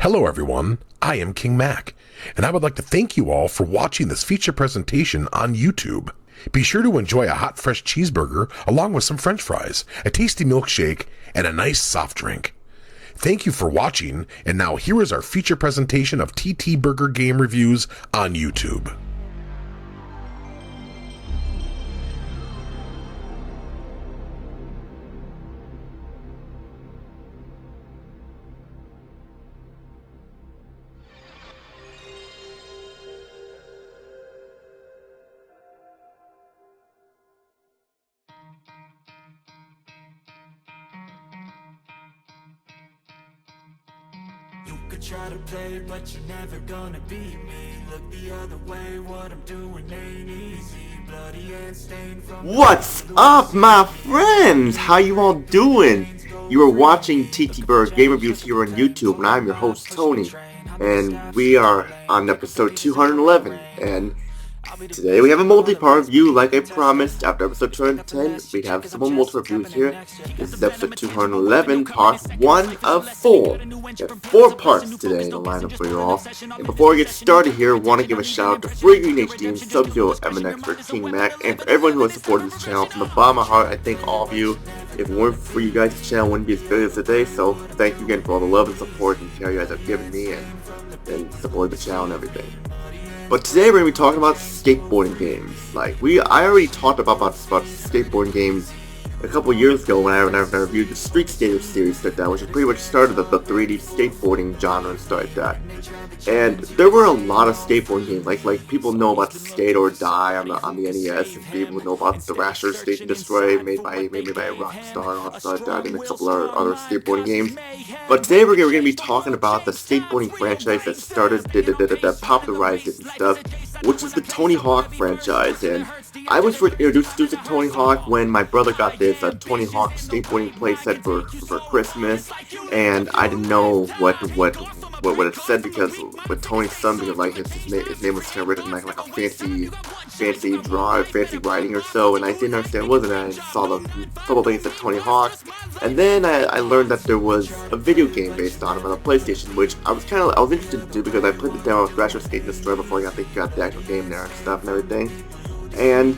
Hello everyone, I am King Mac, and I would like to thank you all for watching this feature presentation on YouTube. Be sure to enjoy a hot fresh cheeseburger along with some french fries, a tasty milkshake, and a nice soft drink. Thank you for watching, and now here is our feature presentation of TTBurger game reviews on YouTube. You could try to play, but you're never gonna beat me. Look the other way, what I'm doing ain't easy. Bloody and stained from What's up, my friends? How you all doing? You are watching TTBurger game reviews here on YouTube, and I'm your host Tony. And we are on episode 211, and today we have a multi-part review like I promised. After episode 210, we have some more multi-reviews here. This is episode 211, part 1 of 4. We have 4 parts today in the lineup for you all. And before we get started here, I want to give a shout out to Free Green HD and SubZeroMNX for King Mac, and for everyone who has supported this channel. From the bottom of my heart, I thank all of you. If it weren't for you guys, this channel wouldn't be as big as today, so thank you again for all the love and support and care you guys have given me and support the channel and everything. But today we're going to be talking about skateboarding games. I already talked about skateboarding games a couple years ago when I reviewed the Street Skater series like that, which is pretty much started the 3D skateboarding genre and stuff like that. And there were a lot of skateboarding games, like people know about Skate or Die on the NES, and people know about the Rasher State and Destroy made by Rockstar and all stuff like that, and a couple of other skateboarding games. But today we're going to be talking about the skateboarding franchise that started, that popularized it and stuff, which is the Tony Hawk franchise. And I was introduced to Tony Hawk when my brother got this Tony Hawk skateboarding playset for Christmas, and I didn't know what it said because with Tony's son, because like his name was kind of written like a fancy writing or so, and I didn't understand what it was, and I saw the couple things that Tony Hawk, and then I learned that there was a video game based on it on the PlayStation, which I was interested to do because I played the demo with Rasher Skate and Destroy before I got the actual game there and stuff and everything. And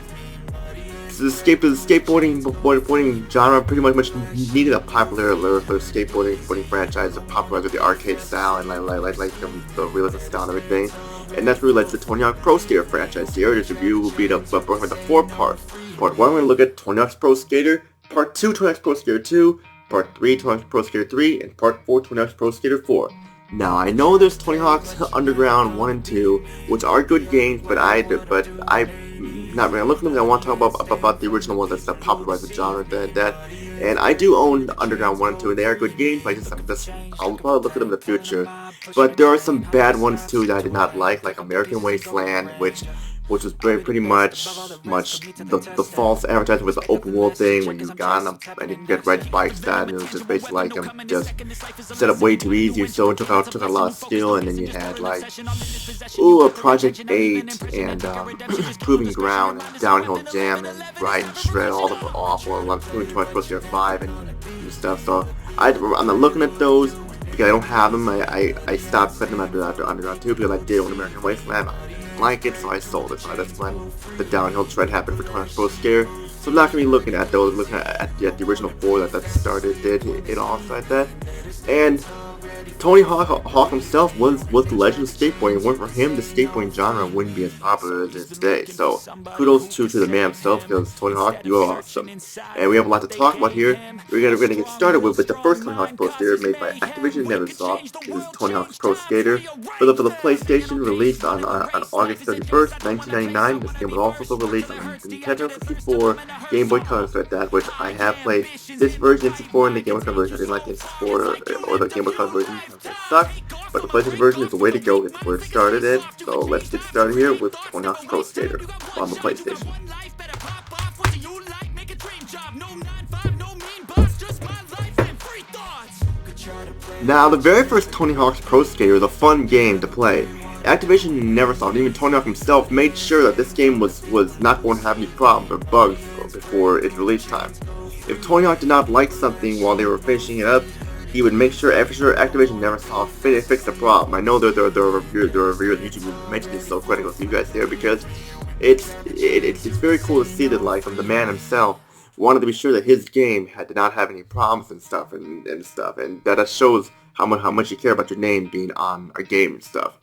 so the skateboarding genre pretty much needed a popular skateboarding franchise to popularize with the arcade style and like the realistic style and everything. And that's really led to the Tony Hawk Pro Skater franchise here. This review will be the 4 parts. Part 1, we're going to look at Tony Hawk's Pro Skater. Part 2, Tony Hawk's Pro Skater 2. Part 3, Tony Hawk's Pro Skater 3. And Part 4, Tony Hawk's Pro Skater 4. Now, I know there's Tony Hawk's Underground 1 and 2, which are good games, but I not really looking at them. I want to talk about the original ones that popularized the genre and I do own Underground 1 and 2, and they are good games, but I'll probably look at them in the future. But there are some bad ones too that I did not like American Wasteland, which was pretty much the false advertisement was the open world thing when you got them and you get red bikes that, and it was just basically like just set up way too easy, so it took out a lot of skill. And then you had like a Project 8 and Proving Ground and Downhill Jam and Ride and Shred, all the awful, a lot of Pro Skater 5 and stuff. So I'm not looking at those because I don't have them. I stopped putting them after Underground 2 because I did own American Wasteland. Like it, so I sold it. So that's when the downhill trend happened for Tony Hawk's Pro Skater. So I'm not going to be looking at those, looking at the original 4 that started it all like that. And Tony Hawk himself was the legend of skateboarding. If it weren't for him, the skateboarding genre wouldn't be as popular as it is today. So kudos to the man himself, because Tony Hawk, you are awesome. And we have a lot to talk about here. We're going to get started with the first Tony Hawk's Pro Skater made by Activision NEFFEX. This is Tony Hawk's Pro Skater for the PlayStation, released on August 31st, 1999. This game was also released on Nintendo 64, Game Boy Color, like that, which I have played this version, N64, and the Game Boy Color version. I didn't like the N64 or the Game Boy Color version. It sucks, but the PlayStation version is the way to go. It's where it started it. So let's get started here with Tony Hawk's Pro Skater on the PlayStation. Now, the very first Tony Hawk's Pro Skater was a fun game to play. Activision never thought, even Tony Hawk himself made sure that this game was not going to have any problems or bugs before its release time. If Tony Hawk did not like something while they were finishing it up, He would make sure Activision never saw fit fix the problem. I know there are reviewers on YouTube who mentioned this, so critical to you guys there, because it's very cool to see that, like, the man himself wanted to be sure that his game did not have any problems and stuff, and that shows how much you care about your name being on a game and stuff.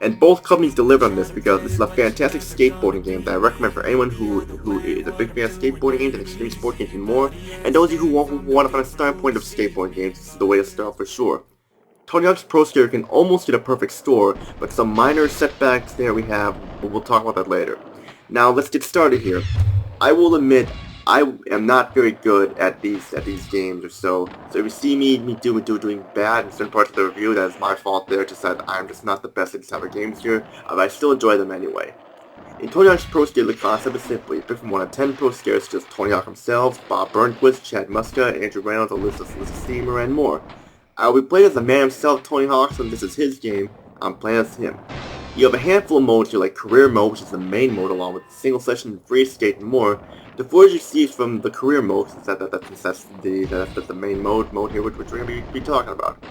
And both companies delivered on this, because this is a fantastic skateboarding game that I recommend for anyone who is a big fan of skateboarding games and extreme sport games and more, and those of you who want to find a starting point of skateboarding games. This is the way to start for sure. Tony Hawk's Pro Skater can almost get a perfect score, but some minor setbacks there we have. We'll talk about that later. Now let's get started here. I will admit, I am not very good at these games or so. So if you see me doing bad in certain parts of the review, that is my fault there. Just that I'm just not the best at these type of games here, but I still enjoy them anyway. In Tony Hawk's Pro Skater, the concept is simply pick from 1 of 10 pro skaters, such as Tony Hawk himself, Bob Burnquist, Chad Muska, Andrew Reynolds, Alyssa Steamer, and more. I will be playing as the man himself, Tony Hawk, and this is his game. I'm playing as him. You have a handful of modes here, like Career Mode, which is the main mode, along with Single Session, Free Skate, and more. The footage you see from the Career Mode, that's the main mode here, which we're going to be talking about.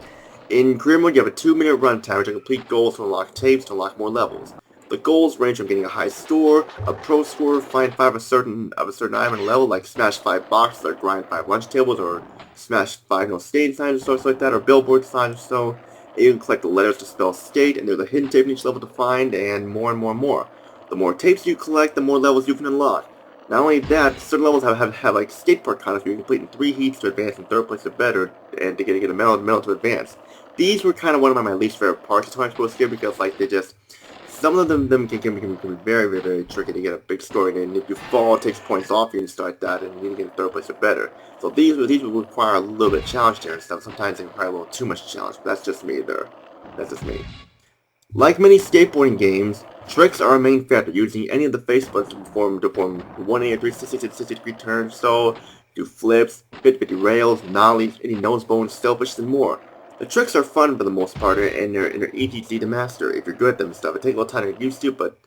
In Career Mode, you have a 2-minute runtime to complete goals, to unlock tapes, to unlock more levels. The goals range from getting a high score, a pro score, find 5 of a certain item in a level, like smash 5 boxes, or grind 5 lunch tables, or smash 5 skating signs or stuff like that, or billboard signs or so. And you can collect the letters to spell skate, and there's a hidden tape in each level to find, and more and more and more. The more tapes you collect, the more levels you can unlock. Not only that, certain levels have like skate park contests where you complete in 3 heats to advance in 3rd place or better, and to get a medal to advance. These were kind of one of my least favorite parts of Tony Hawk's Pro Skater, because like some of them can be very, very tricky to get a big score, and if you fall, it takes points off you and stuff like that, and you need to get in 3rd place or better. So these would require a little bit of challenge there and stuff. Sometimes they require a little too much challenge, but that's just me there. That's just me. Like many skateboarding games, tricks are a main factor, using any of the face buttons to perform 180 or 360 degree turns, so do flips, 50 rails, nollies, any nose bones, selfish, and more. The tricks are fun for the most part, and they're easy to master if you're good at them and stuff. It takes a little time to get used to, but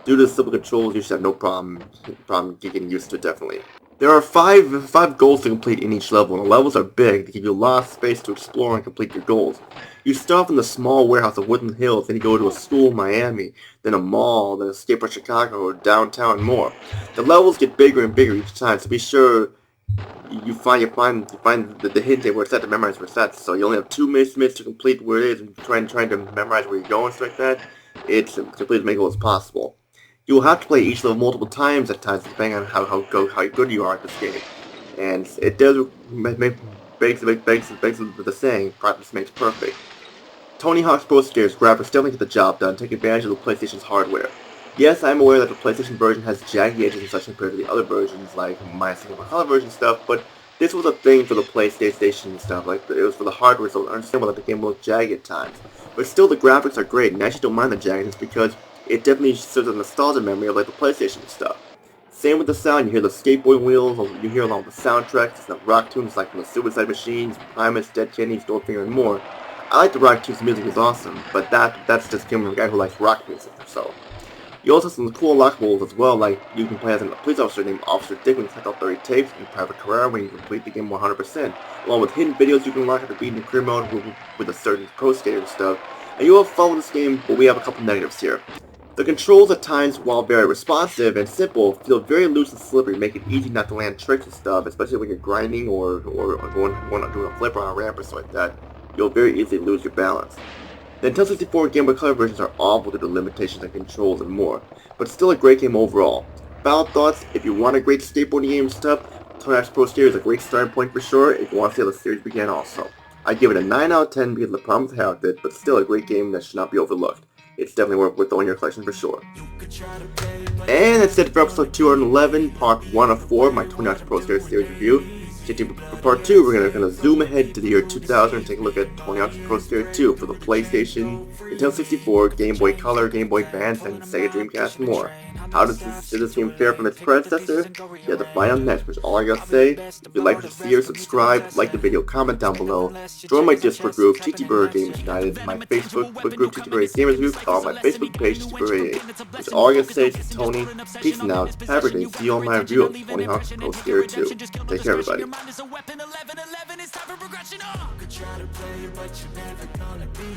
due to the simple controls, you should have no problem getting used to it, definitely. There are five goals to complete in each level, and the levels are big to give you a lot of space to explore and complete your goals. You start off in the small warehouse of Woodland Hills, then you go to a school in Miami, then a mall, then a skate park in Chicago, or downtown, and more. The levels get bigger and bigger each time, so be sure you find the hidden tape where it's at to memorize where it's at. So you only have 2 minutes to complete where it is, and trying to memorize where you're going and stuff like that. It's complete as many goals as possible. You will have to play each level multiple times at times, depending on how good you are at this game. And it does begs the saying, practice makes perfect. Tony Hawk's Pro Skater's graphics definitely get the job done, take advantage of the PlayStation's hardware. Yes, I'm aware that the PlayStation version has jagged edges and such compared to the other versions, like my single color version stuff, but this was a thing for the PlayStation and stuff. Like, it was for the hardware, so it's understandable that the game looked jagged at times. But still, the graphics are great, and I actually don't mind the jaggedness because it definitely serves a nostalgia memory of like the PlayStation and stuff. Same with the sound, you hear the skateboarding wheels, you hear along with the soundtracks, the rock tunes like from the Suicide Machines, Primus, Dead Kennedys, Goldfinger, and more. I like the rock tunes, the music is awesome, but that's just coming from a guy who likes rock music, so. You also have some cool unlockables as well, like you can play as a police officer named Officer Dick when you collect all 30 tapes, and Private Carrera when you complete the game 100%, along with hidden videos you can unlock after beating the career mode with a certain pro skater and stuff. And you will have fun with this game, but we have a couple negatives here. The controls at times, while very responsive and simple, feel very loose and slippery, make it easy not to land tricks and stuff, especially when you're grinding or doing a flip on a ramp or something like that. You'll very easily lose your balance. The Nintendo 64 and Game Boy Color versions are awful due to limitations and controls and more, but still a great game overall. Final thoughts, if you want a great skateboarding game and stuff, Tony Hawk's Pro Skater is a great starting point for sure if you want to see how the series began also. I give it a 9 out of 10 because of the problems I have with it, but still a great game that should not be overlooked. It's definitely worth throwing in your collection for sure. And that's it for episode 211, part 1 of 4 of my Tony Hawk's Pro Skater series review. For part 2, we're going to zoom ahead to the year 2000 and take a look at Tony Hawk's Pro Skater 2 for the PlayStation, Nintendo 64, Game Boy Color, Game Boy Advance, and Sega Dreamcast, and more. How does this game fare from its predecessor? You have to find out next, which is all I gotta say. If you like what you see or subscribe, like the video, comment down below, join my Discord group, TTBurger Gamers United, my Facebook group, TTBurger Gamers Group, or my Facebook page, TTBurger 8. Which is all I gotta say to Tony. Peace and out. Have a great day. See you on my review of Tony Hawk's Pro Skater 2. Take care, everybody. mind is a weapon. 11-11, it's time for progression. You could try to play it, but you're never gonna be